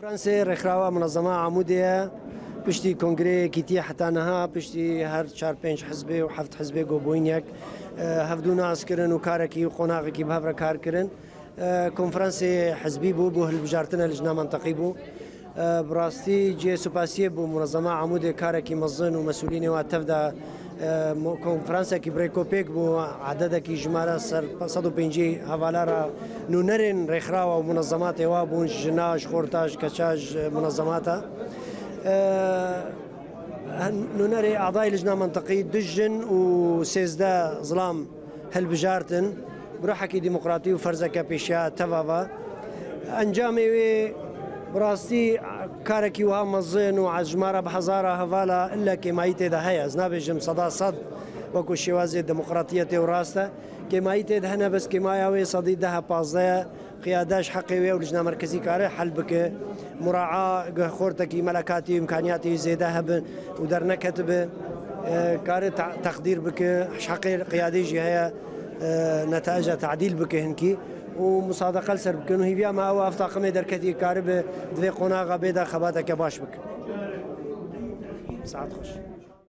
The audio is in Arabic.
فرنسا رخراوة منظمة عمودية بشتي كونغري كيتي حتى نها بشتي هر 4-5 حزبي وحفت حزبي جوبوينيك هفدو ناس كرن وكاركي وقناغكي بهفرا كار كرن كونفرنسي حزبي بو هالبجارتنا لجنا منطقي بو براستي جي سوباسيه بو منظمة عمودي كاركي مزن ومسؤولين واتفدا كونفرنسا كي بريكوبيك بو عدد كي جمارة سر 150 هفالارا نونرين رخراوة ومنظمات وابون جناش خورتاج كشاج منظماتها نونري أعضاء لجنة منطقي دجن وسيزدا ظلام هالبجارتن بروحكي ديمقراطي وفرزكا بيشا تفافا أنجامي براستي كاركي وها مزين وعجمارة بحزارة هفالا إلا كمايتي ده هيا زنابجم صدا صد وكو شوازي الديمقراطية وراسته كمايتي ده هنا بس كماياوي صدي ده بازايا قياداش حقيوية ولجنة مركزي كاره حل بك مراعاة خورتكي ملكاتي وإمكانياتي زيادة هبن ودرنا كتب كاره تقدير بك حقي قيادي جهة نتائج تعديل بك هنكي ومصادقة لسر بك إنه هي ما هو أفتاقمي دركتي كارب دوي قناغة بيدا خباتك باش بك ساعات خوش